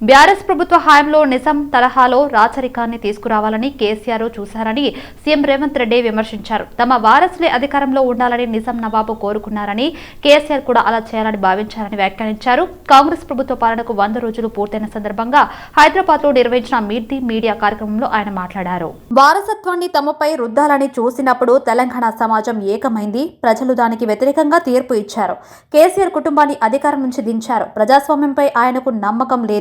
BRS ప్రభుత్వ హయాంలో నిజాం తరహాలో రాచరికాన్ని తీసుకురావాలని కేసీఆర్ చూశారని సీఎం రేవంత్ రెడ్డి విమర్శించారు. తమ వారసులే అధికారంలో ఉండాలని నిజాం నవాబు కోరుకున్నారని, కేసీఆర్ కూడా అలా చేయాలని భావించారని వ్యాఖ్యానించారు. కాంగ్రెస్ ప్రభుత్వ పాలనకు 100 రోజులు పూర్తయిన సందర్భంగా హైదరాబాద్ లో నిర్వహించిన మీట్ ది మీడియా కార్యక్రమంలో ఆయన మాట్లాడారు. వారసత్వాన్ని తమపై రుద్దాలని చూసినప్పుడు తెలంగాణ సమాజం ఏకమైంది. ప్రజలు దానికి వ్యతిరేకంగా తీర్పు ఇచ్చారు. కేసీఆర్ కుటుంబాన్ని అధికారం నుంచి దించారు. ప్రజాస్వామ్యంపై ఆయనకు నమ్మకం లేదు.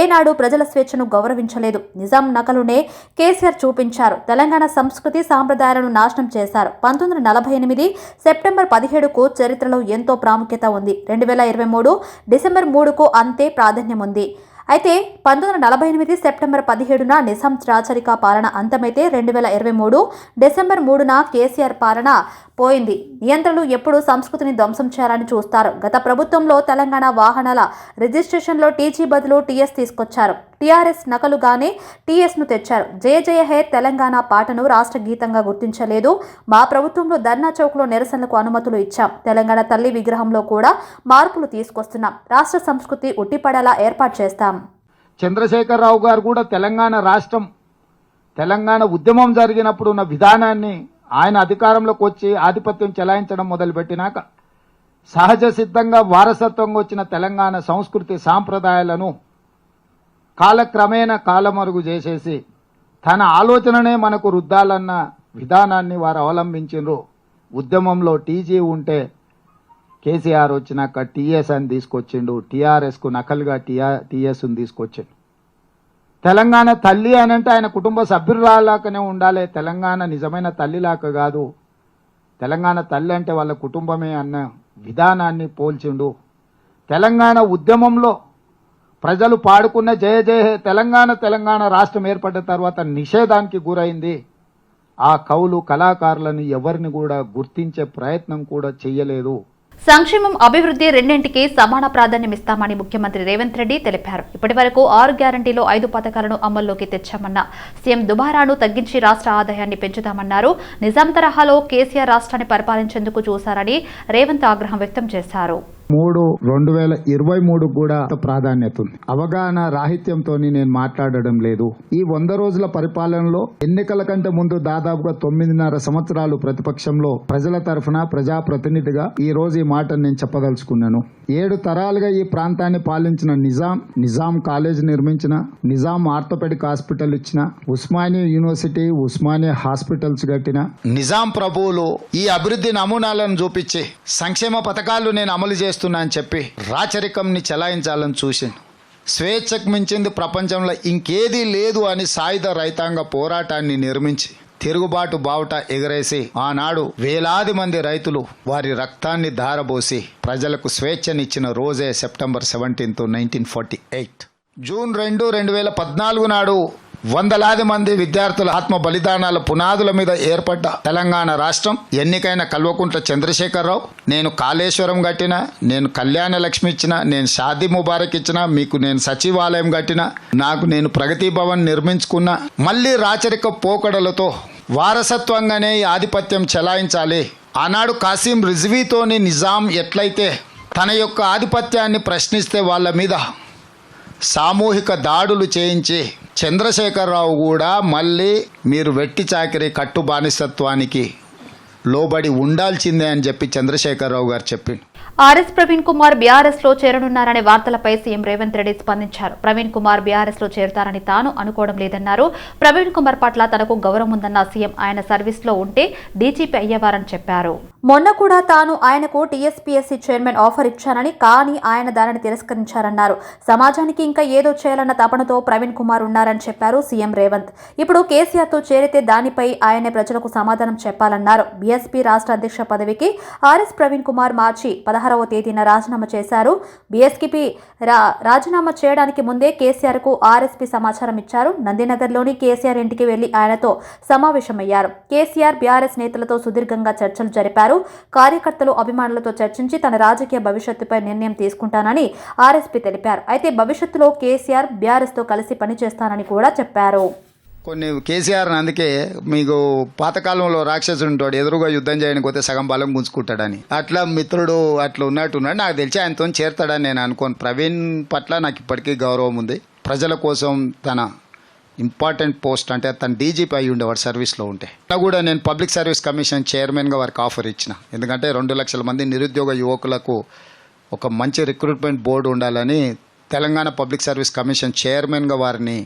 ఏనాడు ప్రజల స్వేచ్ఛను గౌరవించలేదు. నిజాం నకలునే కేసీఆర్ చూపించారు. తెలంగాణ సంస్కృతి సాంప్రదాయాలను నాశనం చేశారు. 1948 సెప్టెంబర్ 17కు చరిత్రలో ఎంతో ప్రాముఖ్యత ఉంది. 2023 డిసెంబర్ 3కు అంతే ప్రాధాన్యం ఉంది. అయితే 1948 సెప్టెంబర్ 17న నిజాం రాచరిక పాలన అంతమైతే 2023 డిసెంబర్ 3న కేసీఆర్ పాలన పోయింది. నియంత్రణలు ఎప్పుడు సంస్కృతిని ధ్వంసం చేయాలని చూస్తారు. గత ప్రభుత్వంలో తెలంగాణ వాహనాల రిజిస్ట్రేషన్లో టీజీ బదులు టీఎస్ తీసుకొచ్చారు. టీఆర్ఎస్ నకలుగానే టీఎస్ను తెచ్చారు. జయ జయ హే తెలంగాణ పాటను రాష్ట్ర గీతంగా గుర్తించలేదు. మా ప్రభుత్వంలో ధర్నా చౌక్లో నిరసనలకు అనుమతులు ఇచ్చాం. తెలంగాణ తల్లి విగ్రహంలో కూడా మార్పులు తీసుకొస్తున్నాం. రాష్ట్ర సంస్కృతి ఉట్టిపడేలా ఏర్పాటు చేస్తాం. చంద్రశేఖరరావు గారు కూడా తెలంగాణ ఉద్యమం జరిగినప్పుడు ఉన్న విధానాన్ని ఆయన అధికారంలోకి వచ్చి ఆధిపత్యం చెలాయించడం మొదలుపెట్టినాక సహజ సిద్ధంగా వారసత్వంగా వచ్చిన తెలంగాణ సంస్కృతి సాంప్రదాయాలను కాలక్రమేణా కాలమరుగు చేసేసి తన ఆలోచననే మనకు రుద్దాలన్న విధానాన్ని వారు అవలంబించారు. ఉద్యమంలో టీజీ ఉంటే కేసీఆర్ వచ్చినాక టీఎస్ అని తీసుకొచ్చిండు. టీఆర్ఎస్కు నకలుగా టీఎస్ని తీసుకొచ్చిండు. తెలంగాణ తల్లి అని అంటే ఆయన కుటుంబ సభ్యురాలాకనే ఉండాలి. తెలంగాణ నిజమైన తల్లిలాక కాదు. తెలంగాణ తల్లి అంటే వాళ్ళ కుటుంబమే అన్న విధానాన్ని పోల్చిండు. తెలంగాణ ఉద్యమంలో ప్రజలు పాడుకున్న జయ జయ తెలంగాణ రాష్ట్రం ఏర్పడ్డ తర్వాత నిషేధానికి గురైంది. ఆ కవులు కళాకారులను ఎవరిని కూడా గుర్తించే ప్రయత్నం కూడా చెయ్యలేదు. సంక్షేమం, అభివృద్ధి రెండింటికి సమాన ప్రాధాన్యం ఇస్తామని ముఖ్యమంత్రి రేవంత్ రెడ్డి తెలిపారు. ఇప్పటి వరకు 6 గ్యారంటీలో 5 పథకాలను అమల్లోకి తెచ్చామన్న సీఎం దుబారాను తగ్గించి రాష్ట్ర ఆదాయాన్ని పెంచుతామన్నారు. నిజాం తరహాలో కేసీఆర్ రాష్ట్రాన్ని పరిపాలించేందుకు చూశారని రేవంత్ ఆగ్రహం వ్యక్తం చేశారు. 2023 కూడా ప్రాధాన్యత ఉంది. అవగాహన రాహిత్యంతో నేను మాట్లాడడం లేదు. ఈ 100 రోజుల పరిపాలనలో ఎన్నికల కంటే ముందు దాదాపుగా 9.5 సంవత్సరాలు ప్రతిపక్షంలో ప్రజల తరఫున ప్రజాప్రతినిధిగా ఈ రోజు ఈ మాట నేను చెప్పదలుచుకున్నాను. 7 తరాలుగా ఈ ప్రాంతాన్ని పాలించిన నిజాం కాలేజ్ నిర్మించిన, నిజాం ఆర్థోపెడిక్ హాస్పిటల్ ఇచ్చిన, ఉస్మానియా యూనివర్సిటీ, ఉస్మానియా హాస్పిటల్స్ కట్టిన నిజాం ప్రభువులు ఈ అభివృద్ధి నమూనాలను చూపించి సంక్షేమ పథకాలు నేను అమలు చేస్తున్నాను అని చెప్పి రాచరికంని చెలాయించాలని చూసిండు. స్వేచ్ఛకు మించింది ప్రపంచంలో ఇంకేదీ లేదు అని సాయుధ రైతాంగ పోరాటాన్ని నిర్మించి తిరుగుబాటు బావుట ఎగరేసి ఆనాడు వేలాది మంది రైతులు వారి రక్తాన్ని ధారబోసి ప్రజలకు స్వేచ్ఛనిచ్చిన రోజే సెప్టెంబర్ 17, 1948. జూన్ 2, 2014 నాడు వందలాది మంది విద్యార్థుల ఆత్మ బలిదానాల పునాదుల మీద ఏర్పడ్డ తెలంగాణ రాష్ట్రం. ఎన్నికైన కల్వకుంట్ల చంద్రశేఖరరావు నేను కాళేశ్వరం కట్టిన, నేను కళ్యాణ లక్ష్మి ఇచ్చిన, నేను షాదీ ముబారక్ ఇచ్చిన, మీకు నేను సచివాలయం కట్టిన, నాకు నేను ప్రగతి భవన్ నిర్మించుకున్నా. మళ్ళీ రాచరిక పోకడలతో వారసత్వంగానే ఈ ఆధిపత్యం చెలాయించాలి. ఆనాడు కాసిం రిజ్వీతోని నిజాం ఎట్లయితే తన యొక్క ఆధిపత్యాన్ని ప్రశ్నిస్తే వాళ్ళ మీద సామూహిక దాడులు చేయించి చంద్రశేఖరరావు కూడా మళ్ళీ మీరు వెట్టి చాకిరి కట్టు బానిసత్వానికి లోబడి ఉండాల్సిందే అని చెప్పి చంద్రశేఖరరావు గారు చెప్పిండు. ఆర్ఎస్ ప్రవీణ్ కుమార్ బీఆర్ఎస్ లో చేరనున్నారనే వార్తలపై సీఎం రేవంత్ రెడ్డి స్పందించారు. ప్రవీణ్ కుమార్ బీఆర్ఎస్ లో చేరుతారని తాను అనుకోవడం లేదన్నారు. ప్రవీణ్ కుమార్ పట్ల తనకు గౌరవం ఉందన్న సీఎం ఆయన సర్వీస్ లో ఉంటే డీజీపీ అయ్యేవారని చెప్పారు. మొన్న కూడా తాను ఆయనకు టీఎస్పీఎస్సీ చైర్మన్ ఆఫర్ ఇచ్చానని, కానీ ఆయన దానిని తిరస్కరించారన్నారు. సమాజానికి ఇంకా ఏదో చేయాలన్న తపనతో ప్రవీణ్ కుమార్ ఉన్నారని చెప్పారు సీఎం రేవంత్. ఇప్పుడు కేసీఆర్ తో చేరితే దానిపై ఆయనే ప్రజలకు సమాధానం చెప్పాలన్నారు. బీఎస్పీ రాష్ట్ర అధ్యక్ష పదవికి ఆర్ఎస్ ప్రవీణ్ కుమార్ మార్చి 16వ తేదీన రాజీనామా చేశారు. బీఎస్పీ రాజీనామా చేయడానికి ముందే కేసీఆర్ కు ఆర్ఎస్పీ సమాచారం ఇచ్చారు. నందినగర్లోని కేసీఆర్ ఇంటికి వెళ్లి ఆయనతో సమావేశమయ్యారు. కేసీఆర్ బీఆర్ఎస్ నేతలతో సుదీర్ఘంగా చర్చలు జరిపారు. కార్యకర్తలు, అభిమానులతో చర్చించి తన రాజకీయ భవిష్యత్తుపై నిర్ణయం తీసుకుంటానని ఆర్ఎస్పీ తెలిపారు. అయితే భవిష్యత్తులో కేసీఆర్ బీఆర్ఎస్ తో కలిసి పనిచేస్తానని కూడా చెప్పారు. కొన్ని కేసీఆర్ అందుకే మీకు పాతకాలంలో రాక్షసుడు ఉంటాడు, ఎదురుగా యుద్ధం చేయడానికి పోతే సగం బలం గుంజుకుంటాడని. అట్లా మిత్రుడు అట్లా ఉన్నట్టున్నాడు. నాకు తెలిసి ఆయనతో చేరతాడని నేను అనుకోను. ప్రవీణ్ పట్ల నాకు ఇప్పటికీ గౌరవం ఉంది. ప్రజల కోసం తన ఇంపార్టెంట్ పోస్ట్ అంటే తను డీజీపీ అయి ఉండేవాడు సర్వీస్లో ఉంటే కూడా నేను పబ్లిక్ సర్వీస్ కమిషన్ చైర్మన్గా వారికి ఆఫర్ ఇచ్చిన. ఎందుకంటే 2 లక్షల మంది నిరుద్యోగ యువకులకు ఒక మంచి రిక్రూట్మెంట్ బోర్డు ఉండాలని తెలంగాణ పబ్లిక్ సర్వీస్ కమిషన్ చైర్మన్గా వారిని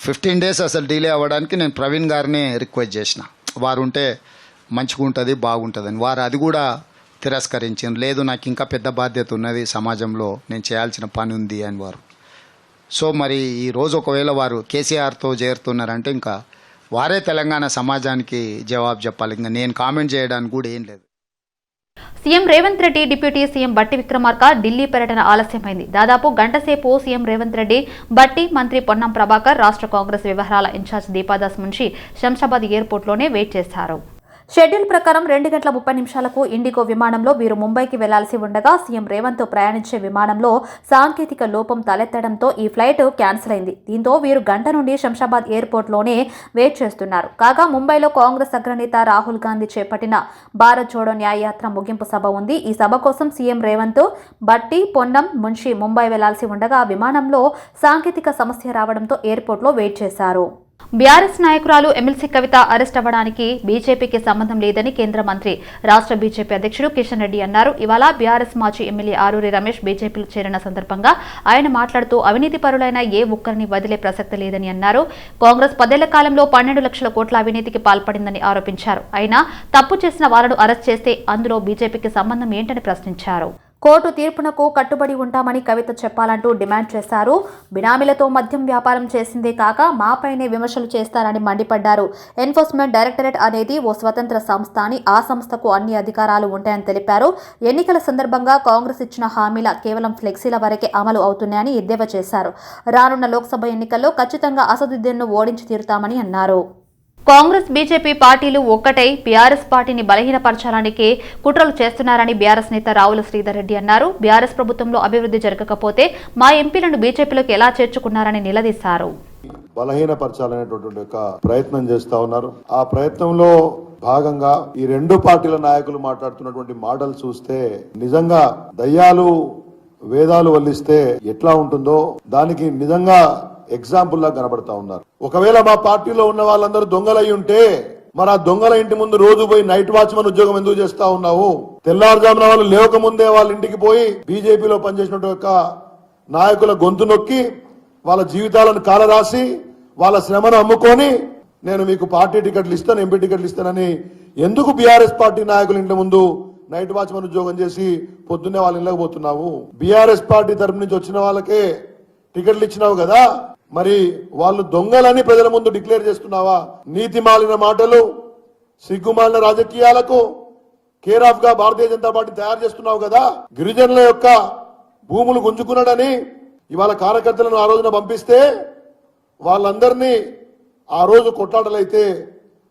15 days అసలు డిలే అవ్వడానికి నేను ప్రవీణ్ గారిని రిక్వెస్ట్ చేసిన. వారు ఉంటే మంచిగా ఉంటుంది, బాగుంటుందని. వారు అది కూడా తిరస్కరించారు. లేదు, నాకు ఇంకా పెద్ద బాధ్యత ఉన్నది, సమాజంలో నేను చేయాల్సిన పని ఉంది అని వారు. సో మరి ఈరోజు ఒకవేళ వారు కేసీఆర్తో చేరుతున్నారంటే ఇంకా వారే తెలంగాణ సమాజానికి జవాబు చెప్పాలి. ఇంకా నేను కామెంట్ చేయడానికి కూడా ఏం లేదు. CM Revanth Reddy deputy CM బట్టి విక్రమార్క ఢిల్లీ పర్యటన ఆలస్యమైంది. దాదాపు గంటసేపు సీఎం రేవంత్ రెడ్డి, బట్టి, మంత్రి పొన్నం ప్రభాకర్, రాష్ట్ర కాంగ్రెస్ వ్యవహారాల ఇన్ఛార్జ్ దీపాదాస్ మున్షి శంషాబాద్ ఎయిర్పోర్ట్లోనే వెయిట్ చేశారు. షెడ్యూల్ ప్రకారం 2:30 ఇండిగో విమానంలో వీరు ముంబైకి వెళ్లాల్సి ఉండగా సీఎం రేవంత్ ప్రయాణించే విమానంలో సాంకేతిక లోపం తలెత్తడంతో ఈ ఫ్లైట్ క్యాన్సిల్ అయింది. దీంతో వీరు గంట నుండి శంషాబాద్ ఎయిర్పోర్ట్లోనే వెయిట్ చేస్తున్నారు. కాగా ముంబైలో కాంగ్రెస్ అగ్రనేత రాహుల్ గాంధీ చేపట్టిన భారత్ జోడో న్యాయ యాత్ర ముగింపు సభ ఉంది. ఈ సభ కోసం సీఎం రేవంత్, బట్టి, పొన్నం, మున్షి ముంబై వెళ్లాల్సి ఉండగా విమానంలో సాంకేతిక సమస్య రావడంతో ఎయిర్పోర్ట్లో వెయిట్ చేశారు. బీఆర్ఎస్ నాయకురాలు ఎమ్మెల్సీ కవిత అరెస్ట్ అవ్వడానికి బీజేపీకి సంబంధం లేదని కేంద్ర మంత్రి, రాష్ట్ర బీజేపీ అధ్యక్షుడు కిషన్ రెడ్డి అన్నారు. ఇవాళ బీఆర్ఎస్ మాజీ ఎమ్మెల్యే ఆరూరి రమేష్ బీజేపీలో చేరిన సందర్భంగా ఆయన మాట్లాడుతూ అవినీతి పరులైన ఏ ఒక్కరిని వదిలే ప్రసక్తి లేదని అన్నారు. కాంగ్రెస్ 10 ఏళ్ల కాలంలో 12 లక్షల కోట్ల అవినీతికి పాల్పడిందని ఆరోపించారు. అయినా తప్పు చేసిన వాళ్లను అరెస్ట్ చేస్తే అందులో బీజేపీకి సంబంధం ఏంటని ప్రశ్నించారు. కోర్టు తీర్పునకు కట్టుబడి ఉంటామని కవిత చెప్పాలంటూ డిమాండ్ చేశారు. బినామీలతో మద్యం వ్యాపారం చేసిందే కాక మాపైనే విమర్శలు చేస్తారని మండిపడ్డారు. ఎన్ఫోర్స్మెంట్ డైరెక్టరేట్ అనేది ఓ స్వతంత్ర సంస్థ అని, ఆ సంస్థకు అన్ని అధికారాలు ఉంటాయని తెలిపారు. ఎన్నికల సందర్భంగా కాంగ్రెస్ ఇచ్చిన హామీల కేవలం ఫ్లెక్సీల వరకే అమలు అవుతున్నాయని ఎద్దేవా చేశారు. రానున్న లోక్సభ ఎన్నికల్లో ఖచ్చితంగా అసదుద్దీన్ను ఓడించి తీరుతామని అన్నారు. కాంగ్రెస్, బీజేపీ పార్టీలు ఒక్కటై బీఆర్ఎస్ పార్టీని బలహీనపరచడానికి కుట్రలు చేస్తున్నారని బీఆర్ఎస్ నేత రావుల శ్రీధర్ రెడ్డి అన్నారు. బీఆర్ఎస్ ప్రభుత్వంలో అభివృద్ధి జరగకపోతే మా ఎంపీలను బీజేపీలోకి ఎలా చేర్చుకున్నారని నిలదీశారు. బలహీనపరచాలనేటువంటి ఒక ప్రయత్నం చేస్తా ఉన్నారు. ఆ ప్రయత్నంలో భాగంగా ఈ 2 పార్టీల నాయకులు మాట్లాడుతున్నటువంటి మాటలు చూస్తే నిజంగా దయ్యాలు వేదాలు వల్లిస్తే ఎట్లా ఉంటుందో దానికి నిజంగా ఎగ్జాంపుల్ లా కనబడతా ఉన్నారు. ఒకవేళ మా పార్టీలో ఉన్న వాళ్ళందరూ దొంగలై ఉంటే మరి ఆ దొంగల ఇంటి ముందు రోజు పోయి నైట్ వాచ్మన్ ఉద్యోగం ఎందుకు చేస్తా ఉన్నావు? తెల్లారుజామున వాళ్ళు లేవకముందే వాళ్ళ ఇంటికి పోయి బీజేపీలో పనిచేసినటువంటి నాయకుల గొంతు నొక్కి వాళ్ళ జీవితాలను కాలరాసి వాళ్ళ శ్రమను అమ్ముకొని నేను మీకు పార్టీ టికెట్లు ఇస్తాను, ఎంపీ టికెట్లు ఇస్తానని ఎందుకు బీఆర్ఎస్ పార్టీ నాయకుల ఇంటి ముందు నైట్ వాచ్మన్ ఉద్యోగం చేసి పొద్దున్నే వాళ్ళ ఇళ్ళకి పోతున్నావు? బీఆర్ఎస్ పార్టీ తరపు నుంచి వచ్చిన వాళ్ళకే టికెట్లు ఇచ్చినావు కదా, మరి వాళ్ళు దొంగలని ప్రజల ముందు డిక్లేర్ చేస్తున్నావా? నీతి మాలిన మాటలు, సిగ్గుమాలిన రాజకీయాలకు కేర్ ఆఫ్ గా భారతీయ జనతా పార్టీ తయారు చేస్తున్నావు కదా. గిరిజనుల యొక్క భూములు గుంజుకున్నాడని ఇవాళ కార్యకర్తలను ఆ రోజున పంపిస్తే వాళ్ళందరినీ ఆ రోజు కొట్లాటలైతే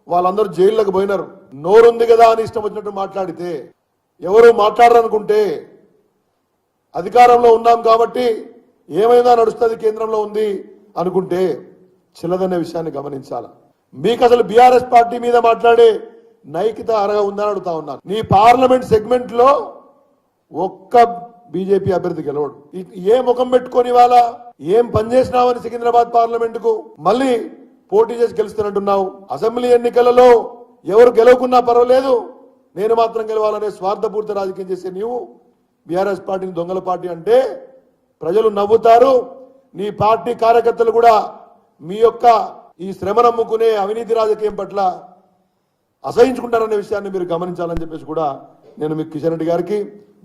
వాళ్ళందరూ జైల్లోకి పోయినారు. నోరుంది కదా అని ఇష్టం వచ్చినట్టు మాట్లాడితే ఎవరు మాట్లాడరనుకుంటే అధికారంలో ఉన్నాం కాబట్టి ఏమైనా నడుస్తుంది, కేంద్రంలో ఉంది అనుకుంటే చిల్లదనే విషయాన్ని గమనించాల. మీకు అసలు బీఆర్ఎస్ పార్టీ మీద మాట్లాడే నైతికత అరగా ఉందని అడుగుతా ఉన్నాను. నీ పార్లమెంట్ సెగ్మెంట్ లో ఒక్క బీజేపీ అభ్యర్థి గెలవడు. ఏ ముఖం పెట్టుకొని వాళ్ళ ఏం పనిచేసినావని సికింద్రాబాద్ పార్లమెంట్ కు మళ్ళీ పోటీ చేసి గెలుస్తున్నట్టున్నావు. అసెంబ్లీ ఎన్నికలలో ఎవరు గెలవకున్నా పర్వాలేదు, నేను మాత్రం గెలవాలనే స్వార్థపూర్తి రాజకీయం చేసే నీవు బీఆర్ఎస్ పార్టీని దొంగల పార్టీ అంటే ప్రజలు నవ్వుతారు. నీ పార్టీ కార్యకర్తలు కూడా మీ యొక్క ఈ శ్రమ నమ్ముకునే అవినీతి రాజకీయం పట్ల అసహించుకుంటారనే విషయాన్ని మీరు గమనించాలని చెప్పేసి కూడా నేను మీకు కిషన్ రెడ్డి గారికి,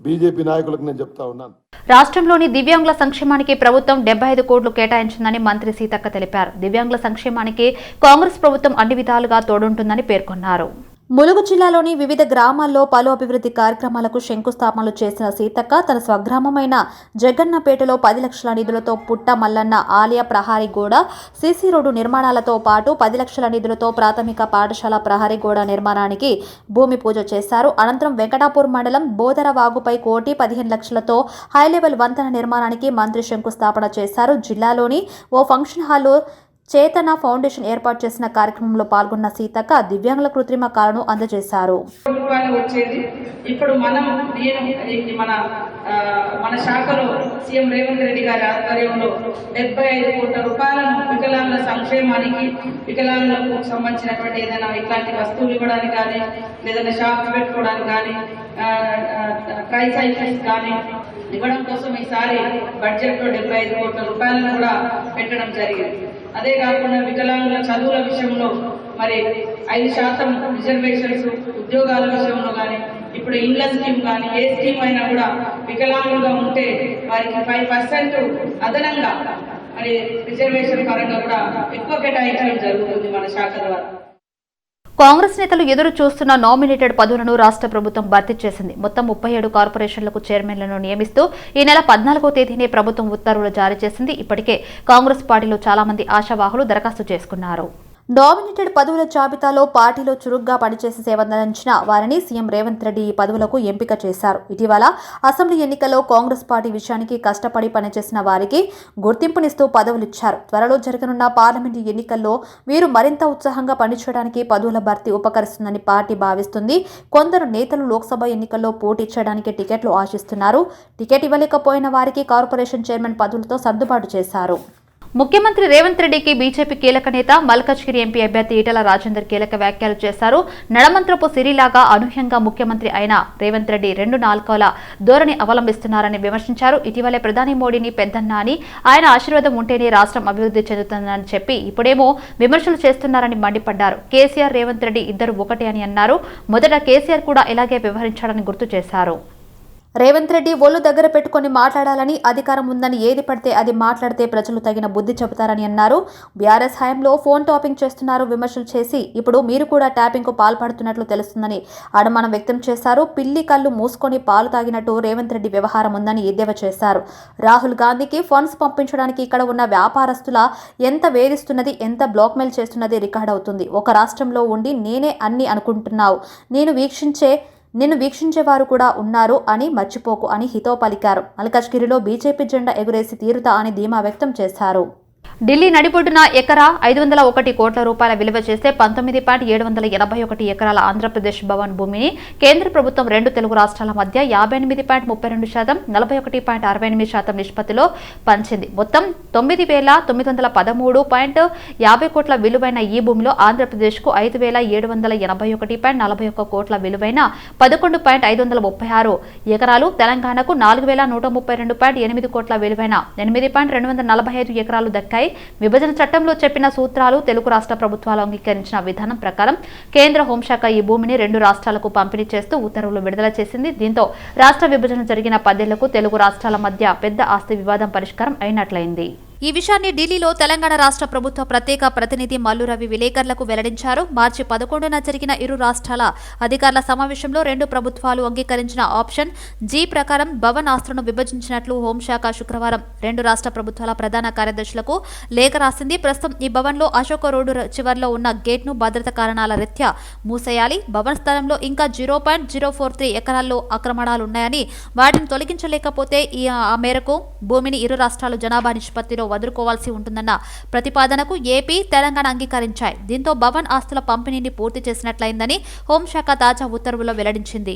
బీజేపీ నాయకులకు నేను చెప్తా ఉన్నాను. రాష్ట్రంలోని దివ్యాంగుల సంక్షేమానికి ప్రభుత్వం 75 కోట్లు కేటాయించిందని మంత్రి సీతక్క తెలిపారు. దివ్యాంగుల సంక్షేమానికి కాంగ్రెస్ ప్రభుత్వం అన్ని విధాలుగా తోడుంటుందని పేర్కొన్నారు. ములుగు జిల్లాలోని వివిధ గ్రామాల్లో పలు అభివృద్ధి కార్యక్రమాలకు శంకుస్థాపనలు చేసిన సీతక్క తన స్వగ్రామమైన జగన్నపేటలో 10 లక్షల నిధులతో పుట్ట మల్లన్న ఆలయ ప్రహారీ గోడ, సీసీ రోడ్డు నిర్మాణాలతో పాటు 10 లక్షల నిధులతో ప్రాథమిక పాఠశాల ప్రహారీ గోడ నిర్మాణానికి భూమి పూజ చేశారు. అనంతరం వెంకటాపూర్ మండలం బోదరవాగుపై 1,15 లక్షలతో హైలెవెల్ వంతెన నిర్మాణానికి మంత్రి శంకుస్థాపన చేశారు. జిల్లాలోని ఓ ఫంక్షన్ హాల్లో చేతన ఫౌండేషన్ ఏర్పాటు చేసిన కార్యక్రమంలో పాల్గొన్న సీతక్క దివ్యాంగుల కృత్రిమ కాలను అందజేశారు. వచ్చేది ఇప్పుడు మన శాఖలో సీఎం రేవంత్ రెడ్డి గారి ఆధ్వర్యంలో 75 కోట్ల రూపాయలను వికలాంగుల సంక్షేమానికి, వికలాంగులకు సంబంధించినటువంటి ఏదైనా ఇట్లాంటి వస్తువులు ఇవ్వడానికి కానీ, ఏదైనా షాప్ పెట్టుకోవడానికి కానీ, ట్రై సైకిల్స్ కానీ ఇవ్వడం కోసం ఈసారి బడ్జెట్ లో 75 కోట్ల రూపాయలను కూడా పెట్టడం జరిగింది. అదే కాకుండా వికలాంగుల చదువుల విషయంలో మరి 5% రిజర్వేషన్స్, ఉద్యోగాల విషయంలో కానీ, ఇప్పుడు ఇండ్ల స్కీమ్ కానీ, ఏ స్కీమ్ అయినా కూడా వికలాంగులుగా ఉంటే వారికి 5% అదనంగా మరి రిజర్వేషన్ పరంగా కూడా ఎక్కువ కేటాయించడం జరుగుతుంది మన శాఖ ద్వారా. కాంగ్రెస్ నేతలు ఎదురు చూస్తున్న నామినేటెడ్ పదవులను రాష్ట్ర ప్రభుత్వం భర్తీ చేసింది. మొత్తం 37 కార్పొరేషన్లకు చైర్మన్లను నియమిస్తూ ఈ నెల 14వ తేదీనే ప్రభుత్వం ఉత్తర్వులు జారీ చేసింది. ఇప్పటికే కాంగ్రెస్ పార్టీలో చాలా మంది ఆశావాహులు దరఖాస్తు చేసుకున్నారు. నామినేటెడ్ పదవుల జాబితాలో పార్టీలో చురుగ్గా పనిచేసి సేవలందించిన వారిని సీఎం రేవంత్ రెడ్డి ఈ పదవులకు ఎంపిక చేశారు. ఇటీవల అసెంబ్లీ ఎన్నికల్లో కాంగ్రెస్ పార్టీ విషయానికి కష్టపడి పనిచేసిన వారికి గుర్తింపునిస్తూ పదవులిచ్చారు. త్వరలో జరగనున్న పార్లమెంటు ఎన్నికల్లో వీరు మరింత ఉత్సాహంగా పనిచేయడానికి పదవుల భర్తీ ఉపకరిస్తుందని పార్టీ భావిస్తుంది. కొందరు నేతలు లోక్సభ ఎన్నికల్లో పోటీ చేయడానికి టికెట్లు ఆశిస్తున్నారు. టికెట్ ఇవ్వలేకపోయిన వారికి కార్పొరేషన్ చైర్మన్ పదవులతో సర్దుబాటు చేశారు. ముఖ్యమంత్రి రేవంత్ రెడ్డికి బీజేపీ కీలక నేత మల్కజ్గిరి ఎంపీ అభ్యర్థి ఈటెల రాజేందర్ కీలక వ్యాఖ్యలు చేశారు. నడమంత్రపు సిరిలాగా అనూహ్యంగా ముఖ్యమంత్రి అయిన రేవంత్ రెడ్డి 2 నాల్కల ధోరణి అవలంబిస్తున్నారని విమర్శించారు. ఇటీవలే ప్రధాని మోడీని పెద్దన్న అని, ఆయన ఆశీర్వాదం ఉంటేనే రాష్ట్రం అభివృద్ధి చెందుతుందని చెప్పి ఇప్పుడేమో విమర్శలు చేస్తున్నారని మండిపడ్డారు. కేసీఆర్, రేవంత్ రెడ్డి ఇద్దరు ఒకటే అని అన్నారు. మొదట కేసీఆర్ కూడా ఇలాగే వ్యవహరించాడని గుర్తు చేశారు. రేవంత్ రెడ్డి ఒళ్ళు దగ్గర పెట్టుకుని మాట్లాడాలని, అధికారం ఉందని ఏది పడితే అది మాట్లాడితే ప్రజలు తగిన బుద్ధి చెబుతారని అన్నారు. బీఆర్ఎస్ హయాంలో ఫోన్ టాపింగ్ చేస్తున్నారు విమర్శలు చేసి ఇప్పుడు మీరు కూడా ట్యాపింగ్ కు పాల్పడుతున్నట్లు తెలుస్తుందని అనుమానం వ్యక్తం చేశారు. పిల్లి కళ్ళు మూసుకొని పాలు తాగినట్టు రేవంత్ రెడ్డి వ్యవహారం ఉందని ఎద్దేవా చేశారు. రాహుల్ గాంధీకి ఫండ్స్ పంపించడానికి ఇక్కడ ఉన్న వ్యాపారస్తుల ఎంత వేధిస్తున్నది, ఎంత బ్లాక్మెయిల్ చేస్తున్నది రికార్డ్ అవుతుంది. ఒక రాష్ట్రంలో ఉండి నేనే అన్ని అనుకుంటున్నావు, నిన్ను వీక్షించేవారు కూడా ఉన్నారు అని మర్చిపోకు అని హితవు పలికారు. మల్కజ్గిరిలో బీజేపీ జెండా ఎగురేసి తీరుతా అని ధీమా వ్యక్తం చేశారు. ఢిల్లీ నడిబొడ్డున ఎకరా 501 కోట్ల రూపాయల విలువ చేసే 19.781 ఎకరాల ఆంధ్రప్రదేశ్ భవన్ భూమిని కేంద్ర ప్రభుత్వం 2 తెలుగు రాష్ట్రాల మధ్య 58.32%, 41.68% నిష్పత్తిలో పంచింది. మొత్తం 9,913.50 కోట్ల విలువైన ఈ భూమిలో ఆంధ్రప్రదేశ్కు 5,781.41 కోట్ల విలువైన 11.536 ఎకరాలు, తెలంగాణకు 4,132.8 కోట్ల విలువైన 8.245 ఎకరాలు దక్కాయి. విభజన చట్టంలో చెప్పిన సూత్రాలు, తెలుగు రాష్ట్ర ప్రభుత్వాలు అంగీకరించిన విధానం ప్రకారం కేంద్ర హోంశాఖ ఈ భూమిని 2 రాష్ట్రాలకు పంపిణీ చేస్తూ ఉత్తర్వులు విడుదల చేసింది. దీంతో రాష్ట్ర విభజన జరిగిన 10 ఏళ్లకు తెలుగు రాష్ట్రాల మధ్య పెద్ద ఆస్తి వివాదం పరిష్కారం అయినట్లయింది. ఈ విషయాన్ని ఢిల్లీలో తెలంగాణ రాష్ట్ర ప్రభుత్వ ప్రత్యేక ప్రతినిధి మల్లు రవి విలేకరులకు వెల్లడించారు. మార్చి 11న జరిగిన ఇరు రాష్ట్రాల అధికారుల సమావేశంలో 2 ప్రభుత్వాలు అంగీకరించిన ఆప్షన్ జీ ప్రకారం భవన్ ఆస్తులను విభజించినట్లు హోంశాఖ శుక్రవారం 2 రాష్ట్ర ప్రభుత్వాల ప్రధాన కార్యదర్శులకు లేఖ రాసింది. ప్రస్తుతం ఈ భవన్లో అశోక రోడ్డు చివర్లో ఉన్న గేట్ను భద్రత కారణాల రీత్యా మూసేయాలి. భవన్ స్థలంలో ఇంకా 0.043 ఎకరాల్లో ఆక్రమణాలున్నాయని, వాటిని తొలగించలేకపోతే ఆ మేరకు భూమిని ఇరు రాష్ట్రాలు జనాభా నిష్పత్తిలో వదులుకోవాల్సి ఉంటుందన్న ప్రతిపాదనకు ఏపీ, తెలంగాణ అంగీకరించాయి. దీంతో భవన్ ఆస్తుల పంపిణీని పూర్తి చేసినట్లయిందని హోంశాఖ తాజా ఉత్తర్వుల్లో వెల్లడించింది.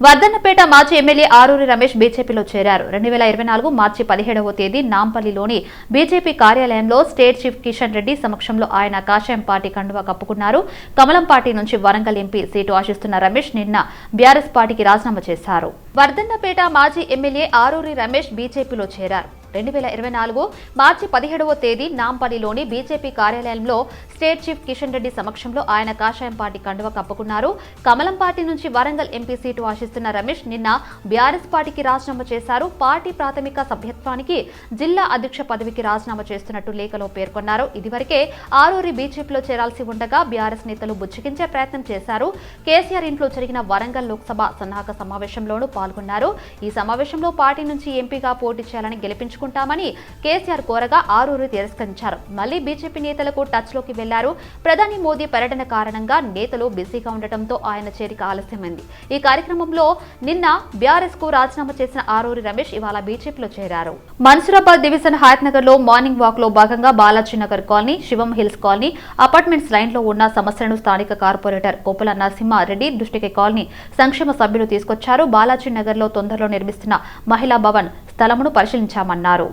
వర్ధన్నపేట మాజీ ఎమ్మెల్యే ఆరూరి రమేష్ బీజేపీలో చేరారు. 2024 మార్చి 17వ తేదీ నాంపల్లిలోని బీజేపీ కార్యాలయంలో స్టేట్ చీఫ్ కిషన్ రెడ్డి సమక్షంలో ఆయన కాషాయం పార్టీ కండువా కప్పుకున్నారు. కమలం పార్టీ నుంచి వరంగల్ ఎంపీ సీటు ఆశిస్తున్న రమేష్ నిన్న బీఆర్ఎస్ పార్టీకి రాజీనామా చేశారు. వర్ధన్నపేట మాజీ ఎమ్మెల్యే ఆరూరి రమేష్ బీజేపీలో చేరారు. 2024 మార్చి 17వ తేదీ నాంపల్లిలోని బీజేపీ కార్యాలయంలో స్టేట్ చీఫ్ కిషన్ రెడ్డి సమక్షంలో ఆయన కాషాయం పార్టీ కండువా కప్పుకున్నారు. కమలం పార్టీ నుంచి వరంగల్ ఎంపీ సీటు ఆశిస్తున్న రమేష్ నిన్న బీఆర్ఎస్ పార్టీకి రాజీనామా చేశారు. పార్టీ ప్రాథమిక సభ్యత్వానికి, జిల్లా అధ్యక్ష పదవికి రాజీనామా చేస్తున్నట్టు లేఖలో పేర్కొన్నారు. ఇదివరకే ఆరూరి బీజేపీలో చేరాల్సి ఉండగా బీఆర్ఎస్ నేతలు బుజ్జగించే ప్రయత్నం చేశారు. కేసీఆర్ ఇంట్లో జరిగిన వరంగల్ లోక్సభ సన్నాహక సమావేశంలోనూ పాల్గొన్నారు. ఈ సమావేశంలో పార్టీ నుంచి ఎంపీగా పోటీ చేయాలని గెలిపించుకున్నారు. చర్చించుకుంటామని కేసీఆర్ కోరగా ఆరూరి తిరస్కరించారు. మళ్లీ బీజేపీ నేతలకు టచ్ లోకి వెళ్లారు. ప్రధాని మోదీ పర్యటన కారణంగా నేతలు బిజీగా ఉండటంతో ఆయన చేరిక ఆలస్యమైంది. ఈ కార్యక్రమంలో నిన్న బీఆర్ఎస్ కు రాజీనామా చేసిన ఆరూరి రమేష్ ఇవాళ బీజేపీలో చేరారు. మన్సూరాబాద్ డివిజన్ హయత్ నగర్ లో మార్నింగ్ వాక్ లో భాగంగా బాలాజీ నగర్ కాలనీ, శివం హిల్స్ కాలనీ అపార్ట్మెంట్స్ లైన్ లో ఉన్న సమస్యలను స్థానిక కార్పొరేటర్ కోపుల నరసింహారెడ్డి దృష్టికి కాలనీ సంక్షేమ సభ్యులు తీసుకొచ్చారు. బాలాజీ నగర్ లో తొందరలో నిర్మిస్తున్న మహిళా భవన్ స్థలమును పరిశీలించామన్నారు.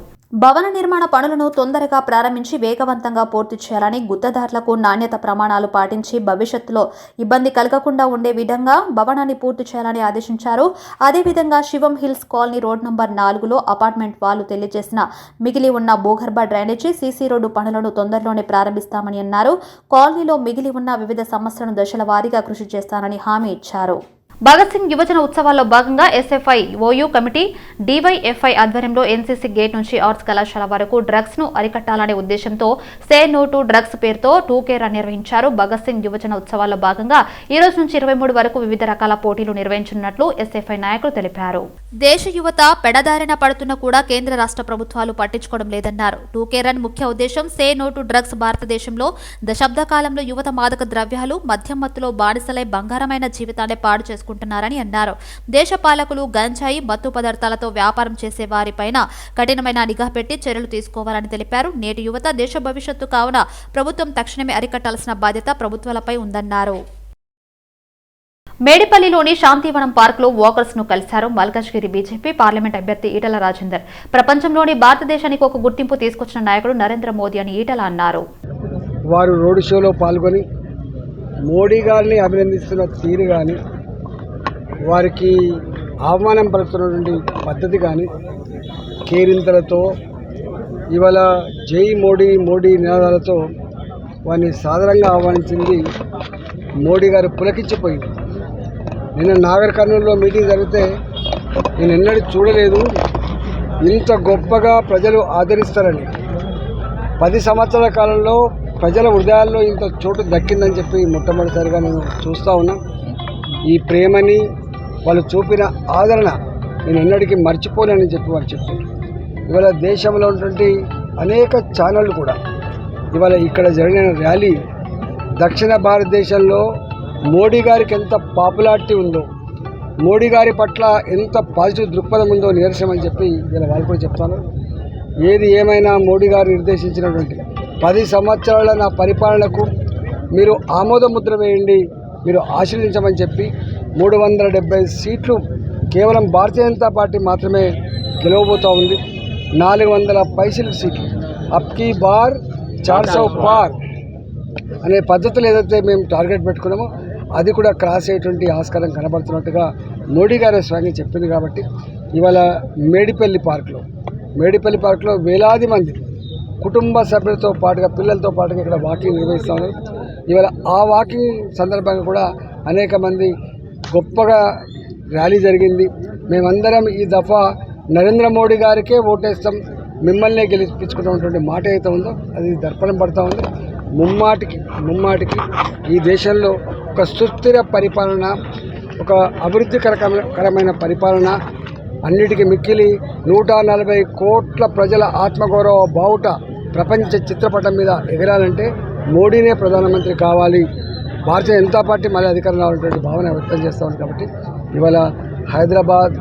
భవన నిర్మాణ పనులను తొందరగా ప్రారంభించి వేగవంతంగా పూర్తి చేయాలని, గుత్తదారులకు నాణ్యత ప్రమాణాలు పాటించి భవిష్యత్తులో ఇబ్బంది కలగకుండా ఉండే విధంగా భవనాన్ని పూర్తి చేయాలని ఆదేశించారు. అదేవిధంగా Shivam hills colony road number 4లో అపార్ట్మెంట్ వాళ్ళు తెలియజేసిన మిగిలి ఉన్న భూగర్భ డ్రైనేజీ, సీసీ రోడ్డు పనులను తొందరలోనే ప్రారంభిస్తామని అన్నారు. కాలనీలో మిగిలి ఉన్న వివిధ సమస్యలను దశల వారీగా కృషి చేస్తానని హామీ ఇచ్చారు. భగత్ సింగ్ యువజన ఉత్సవాల్లో భాగంగా ఎస్ఎఫ్ఐ ఓయూ కమిటీ డివైఎఫ్ఐ ఆధ్వర్యంలో ఎన్సీసీ గేట్ నుంచి ఆర్ట్స్ కళాశాల వరకు డ్రగ్స్ ను అరికట్టాలనే ఉద్దేశంతో సే నో టు డ్రగ్స్ పేరుతో 2K రన్ నిర్వహించారు. భగత్ సింగ్ యువజన ఉత్సవాల్లో భాగంగా ఈ రోజు నుంచి 23 వరకు వివిధ రకాల పోటీలు నిర్వహించనున్నట్లు ఎస్ఎఫ్ఐ నాయకులు తెలిపారు. దేశ యువత పెడదారిన పడుతున్న కూడా కేంద్ర రాష్ట్ర ప్రభుత్వాలు పట్టించుకోవడం లేదన్నారు. 2K రన్ ముఖ్య ఉద్దేశం సే నో టు డ్రగ్స్. భారతదేశంలో దశాబ్ద కాలంలో యువత మాదక ద్రవ్యాలు, మద్యం మత్తులో బానిసలై బంగారమైన జీవితాన్ని పాడు చేసుకుంటున్నారని అన్నారు. దేశ పాలకులు గంజాయి, మత్తు పదార్థాలతో వ్యాపారం చేసే వారిపైన కఠినమైన నిఘా పెట్టి చర్యలు తీసుకోవాలని తెలిపారు. నేటి యువత దేశ భవిష్యత్తు కావున ప్రభుత్వం తక్షణమే అరికట్టాల్సిన బాధ్యత ప్రభుత్వాలపై ఉందన్నారు. మేడిపల్లిలోని శాంతివనం పార్కులో వాకర్స్ ను కలిశారు మల్కాజ్గిరి బీజేపీ పార్లమెంట్ అభ్యర్థి ఈటల రాజేందర్. ప్రపంచంలోని భారతదేశానికి ఒక గుర్తింపు తీసుకొచ్చిన నాయకుడు నరేంద్ర మోదీ అని ఈటల అన్నారు. వారు రోడ్ షోలో పాల్గొని మోడీ గారిని అభినందిస్తున్న తీరు కానీ, వారికి ఆహ్వానం పలుకుతున్నటువంటి పద్ధతి కానీ, కేరింతలతో ఇవాళ జై మోడీ మోడీ నినాదాలతో వారిని సాదరంగా ఆహ్వానించింది మోడీ గారు పులకించిపోయింది. నిన్న నాగర్ కర్నూలులో మీటింగ్ జరిగితే నేను ఎన్నడూ చూడలేదు ఇంత గొప్పగా ప్రజలు ఆదరిస్తారని. 10 సంవత్సరాల కాలంలో ప్రజల హృదయాల్లో ఇంత చోటు దక్కిందని చెప్పి మొట్టమొదటిసారిగా నేను చూస్తూ ఉన్నా. ఈ ప్రేమని, వాళ్ళు చూపిన ఆదరణ నేను ఎన్నటికీ మర్చిపోలేనని చెప్పి వాళ్ళు చెప్పారు. ఇవాళ దేశంలో ఉన్నటువంటి అనేక ఛానళ్ళు కూడా ఇవాళ ఇక్కడ జరిగిన ర్యాలీ దక్షిణ భారతదేశంలో మోడీ గారికి ఎంత పాపులారిటీ ఉందో, మోడీ గారి పట్ల ఎంత పాజిటివ్ దృక్పథం ఉందో నిదర్శనమని చెప్పి ఇలా వాళ్ళు కూడా చెప్తాను. ఏది ఏమైనా మోడీ గారు నిర్దేశించినటువంటి 10 సంవత్సరాల నా పరిపాలనకు మీరు ఆమోద ముద్ర వేయండి, మీరు ఆశీర్వదించమని చెప్పి 370 సీట్లు కేవలం భారతీయ జనతా పార్టీ మాత్రమే గెలవబోతూ ఉంది. 400 పైసలు సీట్లు అప్కీ బార్ 400 పార్ అనే పద్ధతులు ఏదైతే మేము టార్గెట్ పెట్టుకున్నామో అది కూడా క్రాస్ అయ్యేటువంటి ఆస్కారం కనబడుతున్నట్టుగా మోడీ గారు స్వయంగా చెప్పింది. కాబట్టి ఇవాళ మేడిపల్లి పార్కులో వేలాది మంది కుటుంబ సభ్యులతో పాటుగా, పిల్లలతో పాటుగా ఇక్కడ వాకింగ్ నిర్వహిస్తూ ఉన్నారు. ఇవాళ ఆ వాకింగ్ సందర్భంగా కూడా అనేక మంది గొప్పగా ర్యాలీ జరిగింది. మేమందరం ఈ దఫా నరేంద్ర మోడీ గారికే ఓటేస్తాం, మిమ్మల్నే గెలిపించుకున్నటువంటి మాట అయితే ఉందో అది దర్పణం పడుతూ ఉంది. ముమ్మాటికి ఈ దేశంలో ఒక సుస్థిర పరిపాలన, ఒక అభివృద్ధికరమైన పరిపాలన, అన్నిటికీ మిక్కిలి 140 కోట్ల ప్రజల ఆత్మగౌరవ బావుట ప్రపంచ చిత్రపటం మీద ఎగరాలంటే మోడీనే ప్రధానమంత్రి కావాలి, భారతీయ జనతా పార్టీ మళ్ళీ అధికారంలో రావాలనేటువంటి భావన వ్యక్తం చేస్తూ ఉంది. కాబట్టి ఇవాళ హైదరాబాద్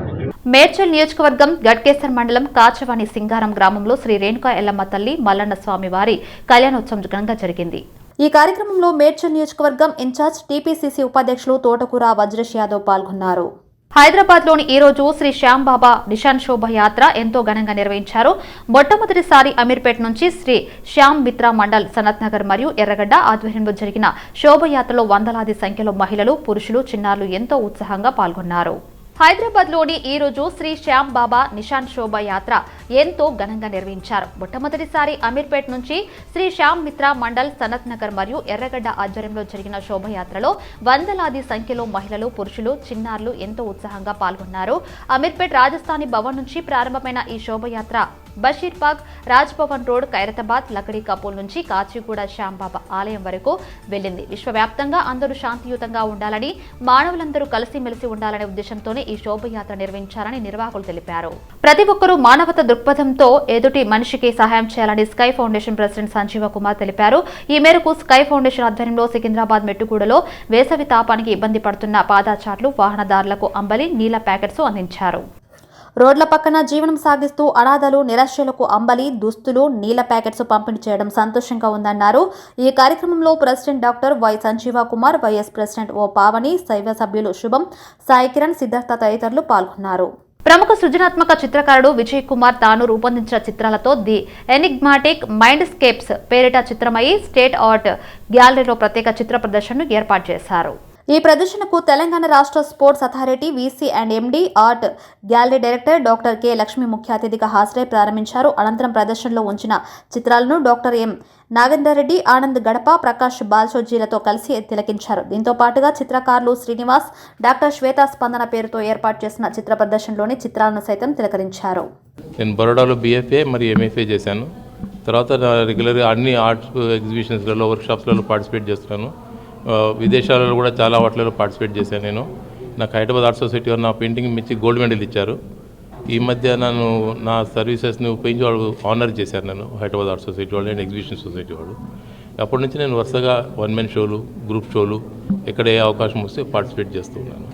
మేడ్చల్ నియోజకవర్గం గట్కేసర్ మండలం కాచవాణి సింగారం గ్రామంలో శ్రీ రేణుకా ఎల్లమ్మ తల్లి మల్లన్న స్వామి వారి కళ్యాణోత్సవం ఘనంగా జరిగింది. ఈ కార్యక్రమంలో మేడ్చల్ నియోజకవర్గం ఇన్ఛార్జ్ టీపీసీసీ ఉపాధ్యక్షులు తోటకూర వజ్రేష్ యాదవ్ పాల్గొన్నారు. హైదరాబాద్ లోని ఈ రోజు శ్రీ శ్యామ్ బాబా నిషాన్ శోభయాత్ర ఎంతో ఘనంగా నిర్వహించారు. మొట్టమొదటిసారి అమీర్పేట్ నుంచి శ్రీ శ్యామ్ మిత్రా మండల్, సనత్ నగర్ మరియు ఎర్రగడ్డ ఆధ్వర్యంలో జరిగిన శోభయాత్రలో వందలాది సంఖ్యలో మహిళలు, పురుషులు, చిన్నారులు ఎంతో ఉత్సాహంగా పాల్గొన్నారు. హైదరాబాద్ లోని ఈ రోజు శ్రీ శ్యామ్ బాబా నిషాన్ శోభయాత్ర ఎంతో ఘనంగా నిర్వహించారు. మొట్టమొదటిసారి అమీర్పేట్ నుంచి శ్రీ శ్యామ్ మిత్రా మండల్, సనత్ నగర్ మరియు ఎర్రగడ్డ ఆధ్వర్యంలో జరిగిన శోభయాత్రలో వందలాది సంఖ్యలో మహిళలు, పురుషులు, చిన్నారులు ఎంతో ఉత్సాహంగా పాల్గొన్నారు. అమీర్పేట్ రాజస్థానీ భవన్ నుంచి ప్రారంభమైన ఈ శోభయాత్ర బషీర్బాగ్, రాజ్భవన్ రోడ్, ఖైరతాబాద్, లకడీ కపూల్ నుంచి కాచిగూడ శ్యాంబాబా ఆలయం వరకు వెళ్లింది. విశ్వవ్యాప్తంగా అందరూ శాంతియుతంగా ఉండాలని, మానవులందరూ కలిసిమెలిసి ఉండాలనే ఉద్దేశంతోనే ఈ శోభయాత్ర నిర్వహించాలని నిర్వాహకులు తెలిపారు. ప్రతి ఒక్కరూ మానవత దృక్పథంతో ఎదుటి మనిషికి సహాయం చేయాలని sky foundation president Sanjeeva Kumar తెలిపారు. ఈ మేరకు స్కై ఫౌండేషన్ ఆధ్వర్యంలో సికింద్రాబాద్ మెట్టుగూడలో వేసవి తాపానికి ఇబ్బంది పడుతున్న పాదచారులు, వాహనదారులకు అంబలి, నీళ్ల ప్యాకెట్స్ అందించారు. రోడ్ల పక్కన జీవనం సాగిస్తూ అనాథలు, నిరాశ్రయులకు అంబలి, దుస్తులు, నీళ్ల ప్యాకెట్స్ పంపిణీ చేయడం సంతోషంగా ఉందన్నారు. ఈ కార్యక్రమంలో president doctor Y Sanjeeva Kumar, vice president O Pavani, శైవ సభ్యులు శుభం, సాయి కిరణ్, సిద్ధార్థ తదితరులు పాల్గొన్నారు. ప్రముఖ సృజనాత్మక చిత్రకారుడు విజయ్ కుమార్ తాను రూపొందించిన చిత్రాలతో ది ఎనిగ్మాటిక్ మైండ్ స్కేప్స్ పేరిట చిత్రమయ్యి స్టేట్ ఆర్ట్ గ్యాలరీలో ప్రత్యేక చిత్ర ప్రదర్శనను ఏర్పాటు చేశారు. ఈ ప్రదర్శనకు తెలంగాణ రాష్ట్ర sports authority VC and MD art gallery director doctor K Lakshmi ముఖ్య అతిథిగా హాజరై ప్రారంభించారు. అనంతరం ప్రదర్శనలో ఉంచిన చిత్రాలను డాక్టర్ ఎం నాగేందర్ రెడ్డి, ఆనంద్ గడప, ప్రకాష్ బాల్సోజీలతో కలిసి తిలకించారు. దీంతో పాటుగా చిత్రకారులు శ్రీనివాస్, డాక్టర్ శ్వేతా స్పందన పేరుతో ఏర్పాటు చేసిన చిత్ర ప్రదర్శనలోని చిత్రాలను సైతం తిలకరించారు. నేను బరోడాలో BFA మరియు MFA చేశాను. తర్వాత రెగ్యులర్గా అన్ని ఆర్ట్ ఎగ్జిబిషన్స్లలో, వర్క్షాప్స్లలో పార్టిసిపేట్ చేస్తున్నాను. విదేశాలలో కూడా చాలా వాటిలో పార్టిసిపేట్ చేశాను. నేను నాకు హైదరాబాద్ ఆర్ట్ సొసైటీ వారు నా పెయింటింగ్ మెచ్చి గోల్డ్ మెడల్ ఇచ్చారు. ఈ మధ్య నన్ను నా సర్వీసెస్ని ఉపయోగించి వాళ్ళు ఆనర్ చేశారు నన్ను హైదరాబాద్ ఆర్ట్ సొసైటీ వాళ్ళు అండ్ ఎగ్జిబిషన్ సొసైటీ వాళ్ళు. అప్పటి నుంచి నేను వరుసగా 1-man షోలు, గ్రూప్ షోలు ఎక్కడ ఏ అవకాశం వస్తే పార్టిసిపేట్ చేస్తూ ఉన్నాను.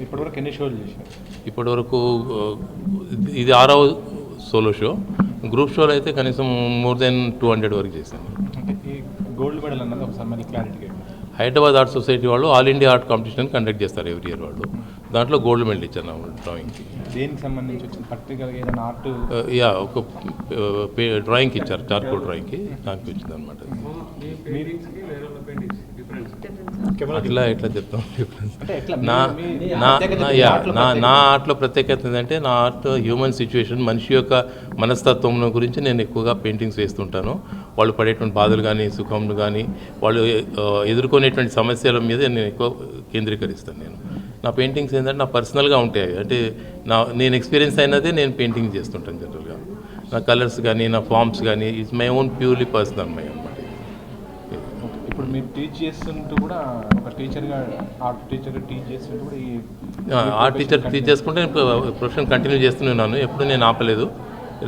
ఇప్పటివరకు ఎన్ని షోలు చేశారు? ఇప్పటివరకు ఇది 6వ సోలో షో. గ్రూప్ షోలు అయితే కనీసం మోర్ దెన్ 200 వరకు చేశాను. ఈ గోల్డ్ మెడల్ అన్నది ఒకసారి మళ్ళీ క్లారిటీ. హైదరాబాద్ ఆర్ట్ సొసైటీ వాళ్ళు all India art competition conduct చేస్తారు ఎవ్రీ ఇయర్. వాళ్ళు దాంట్లో గోల్డ్ మెడల్ ఇచ్చారు నా డ్రాయింగ్కి. దేనికి సంబంధించి వచ్చింది? పర్టికులర్గా ఏదైనా ఆర్ట్? ఒక డ్రాయింగ్కి ఇచ్చారు, చార్కోల్ డ్రాయింగ్కి, దానికి వచ్చింది అనమాట. ఎట్లా చెప్తాం డిఫరెన్స్? నా ఆర్ట్లో ప్రత్యేకత ఏంటంటే నా ఆర్ట్ హ్యూమన్ సిచ్యువేషన్, మనిషి యొక్క మనస్తత్వం గురించి నేను ఎక్కువగా పెయింటింగ్స్ వేస్తుంటాను. వాళ్ళు పడేటువంటి బాధలు కానీ, సుఖంలు కానీ, వాళ్ళు ఎదుర్కొనేటువంటి సమస్యల మీద నేను ఎక్కువ కేంద్రీకరిస్తాను. నా పెయింటింగ్స్ ఏంటంటే నా పర్సనల్గా ఉంటాయి. అంటే నేను ఎక్స్పీరియన్స్ అయినదే నేను పెయింటింగ్ చేస్తుంటాను జనరల్గా. నా కలర్స్ కానీ, నా ఫార్మ్స్ కానీ, it's my own purely personal my అనమాట. ఇప్పుడు మీరు టీచ్ చేస్తుంటూ కూడా ఒక టీచర్గా, ఆర్ట్ టీచర్గా టీచ్ చేస్తుంటూ కూడా ఈ ఆర్ట్ టీచర్ టీచ్ చేసుకుంటే ప్రొఫెషన్ కంటిన్యూ చేస్తున్నాను. ఎప్పుడు నేను ఆపలేదు,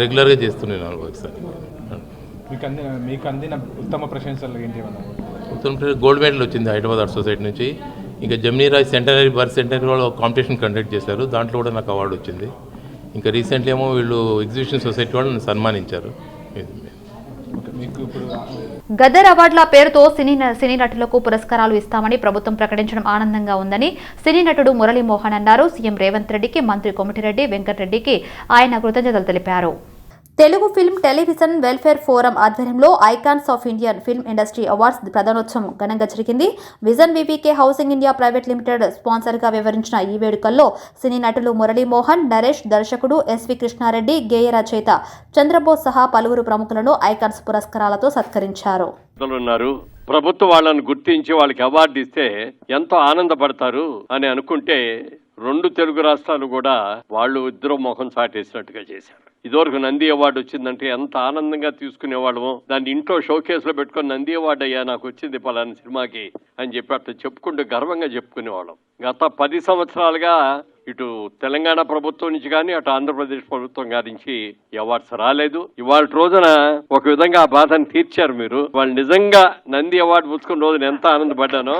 రెగ్యులర్గా చేస్తున్నాను వర్క్స్ అని. మీకు అందిన ఉత్తమ ప్రశంసలు ఏంటి? ఉత్తమ గోల్డ్ మెడల్ వచ్చింది హైదరాబాద్ ఆర్ట్ సొసైటీ నుంచి. ఇంకా Jamini Roy centenary birth centenary వాళ్ళు కాంపిటీషన్ కండక్ట్ చేశారు, దాంట్లో కూడా నాకు అవార్డు వచ్చింది. ఇంకా రీసెంట్లీ ఏమో వీళ్ళు ఎగ్జిబిషన్ సొసైటీ వాళ్ళు నన్ను సన్మానించారు. గదర్ అవార్డుల పేరుతో సినీ నటులకు పురస్కారాలు ఇస్తామని ప్రభుత్వం ప్రకటించడం ఆనందంగా ఉందని సినీ నటుడు మురళీమోహన్ అన్నారు. సీఎం రేవంత్ రెడ్డికి, మంత్రి కోమటిరెడ్డి వెంకటరెడ్డికి ఆయన కృతజ్ఞతలు తెలిపారు. Telugu film television welfare forum ఆధ్వర్యంలో icons of Indian film industry awards ప్రధానోత్సవం ఘనంగా జరిగింది. Vision VVK housing India private limited స్పాన్సర్గా వ్యవహరించిన ఈ వేడుకల్లో సినీ నటులు మురళీమోహన్, నరేష్, దర్శకుడు ఎస్వి కృష్ణారెడ్డి, గేయ రచయిత చంద్రబోస్ సహా పలువురు ప్రముఖులను ఐకాన్స్ పురస్కారాలతో సత్కరించారు. ప్రభుత్వం వాళ్ళని గుర్తించి వాళ్ళకి అవార్డు ఇస్తే ఎంతో ఆనందపడతారు అని అనుకుంటే 2 తెలుగు రాష్ట్రాలు కూడా వాళ్ళు ఇద్దరు మొహం చాటేసినట్టుగా చేశారు. ఇదివరకు నంది అవార్డు వచ్చిందంటే ఎంత ఆనందంగా తీసుకునేవాళ్ళము. దాన్ని ఇంట్లో షోకేస్లో పెట్టుకొని నంది అవార్డు అయ్యా నాకు వచ్చింది పలానా సినిమాకి అని చెప్పి అట్లా చెప్పుకుంటూ గర్వంగా చెప్పుకునేవాళ్ళం. గత 10 సంవత్సరాలుగా ఇటు తెలంగాణ ప్రభుత్వం నుంచి కానీ, అటు ఆంధ్రప్రదేశ్ ప్రభుత్వం గారి నుంచి అవార్డ్స్ రాలేదు. ఇవాళ రోజున ఒక విధంగా ఆ బాధను తీర్చారు మీరు. వాళ్ళు నిజంగా నంది అవార్డు పుచ్చుకున్న రోజున ఎంత ఆనందపడ్డానో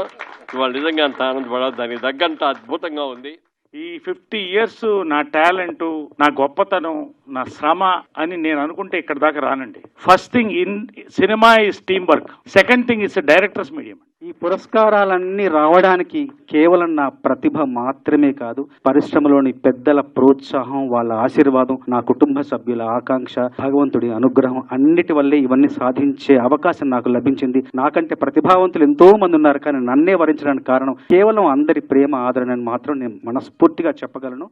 ఇవాళ నిజంగా అంత ఆనందపడాలి. దానికి తగ్గంత అద్భుతంగా ఉంది. ఈ 50 years నా టాలెంట్, నా గొప్పతనం, నా శ్రమ అని నేను అనుకుంటే ఇక్కడ దాకా రానండి. First thing in cinema is team work. Second thing is directors medium. ఈ పురస్కారాలన్నీ రావడానికి కేవలం నా ప్రతిభ మాత్రమే కాదు, పరిశ్రమలోని పెద్దల ప్రోత్సాహం, వాళ్ళ ఆశీర్వాదం, నా కుటుంబ సభ్యుల ఆకాంక్ష, భగవంతుడి అనుగ్రహం అన్నిటి వల్లే ఇవన్నీ సాధించే అవకాశం నాకు లభించింది. నాకంటే ప్రతిభావంతులు ఎంతో మంది ఉన్నారు, కానీ నన్నే వరించడానికి కారణం కేవలం అందరి ప్రేమ, ఆదరణని మాత్రం నేను మనస్ఫూర్తిగా చెప్పగలను.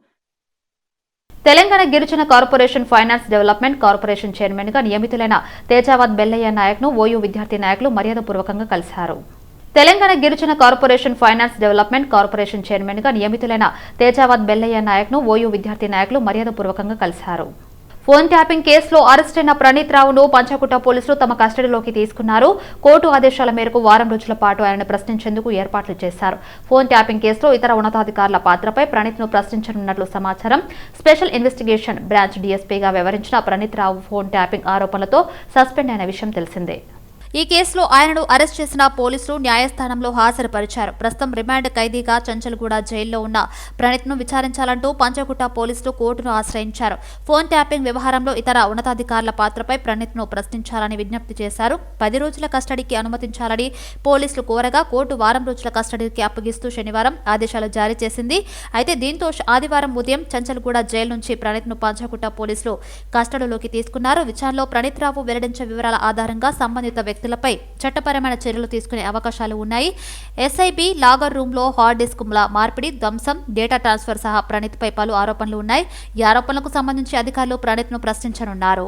తెలంగాణ గిరిజన corporation finance development corporation chairman గా నియమితులైన తేజావత్ బెల్లయ్య నాయక్ ను ఓయూ విద్యార్థి నాయకులు మర్యాదపూర్వకంగా కలిశారు. తెలంగాణ గిరిజన corporation finance development corporation chairman గా నియమితులైన తేజావత్ బెల్లయ్య నాయక్ ను ఓయూ విద్యార్థి నాయకులు మర్యాదపూర్వకంగా కలిశారు. ఫోన్ ట్యాపింగ్ కేసులో అరెస్ట్ అయిన ప్రణీత్ రావును పంచకుట్ట పోలీసులు తమ కస్టడీలోకి తీసుకున్నారు. కోర్టు ఆదేశాల మేరకు వారం రోజుల పాటు ఆయనను ప్రశ్నించేందుకు ఏర్పాట్లు చేశారు. ఫోన్ ట్యాపింగ్ కేసులో ఇతర ఉన్నతాధికారుల పాత్రపై ప్రణీత్ ను ప్రశ్నించనున్నట్లు సమాచారం. స్పెషల్ ఇన్వెస్టిగేషన్ బ్రాంచ్ డీఎస్పీగా వ్యవహరించిన ప్రణీత్ రావు ఫోన్ ట్యాపింగ్ ఆరోపణలతో సస్పెండ్ అయిన విషయం తెలిసిందే. ఈ కేసులో ఆయనను అరెస్ట్ చేసిన పోలీసులు న్యాయస్థానంలో హాజరుపరిచారు. ప్రస్తుతం రిమాండ్ ఖైదీగా చంచల్గూడ జైల్లో ఉన్న ప్రణీత్ ను విచారించాలంటూ పంచకుట్ట పోలీసులు కోర్టును ఆశ్రయించారు. ఫోన్ ట్యాపింగ్ వ్యవహారంలో ఇతర ఉన్నతాధికారుల పాత్రపై ప్రణీత్ ను ప్రశ్నించాలని విజ్ఞప్తి చేశారు. 10 రోజుల కస్టడీకి అనుమతించాలని పోలీసులు కోరగా కోర్టు వారం రోజుల కస్టడీకి అప్పగిస్తూ శనివారం ఆదేశాలు జారీ చేసింది. అయితే దీంతో ఆదివారం ఉదయం చంచల్గూడ జైలు నుంచి ప్రణీత్ ను పంచకుట్ట పోలీసులు కస్టడీలోకి తీసుకున్నారు. విచారణలో ప్రణీత్ రావు వెల్లడించిన వివరాల ఆధారంగా సంబంధిత వ్యక్తులపై చట్టపరమైన చర్యలు తీసుకునే అవకాశాలు ఉన్నాయి. ఎస్ఐబి లాగర్ రూమ్ లో హార్డ్ డిస్క్ మార్పిడి, ధ్వంసం, డేటా ట్రాన్స్ఫర్ సహా ప్రణీత్ పై పలు ఆరోపణలు ఉన్నాయి. ఈ ఆరోపణలకు సంబంధించి అధికారులు ప్రణీత్ ను ప్రశ్నించనున్నారు.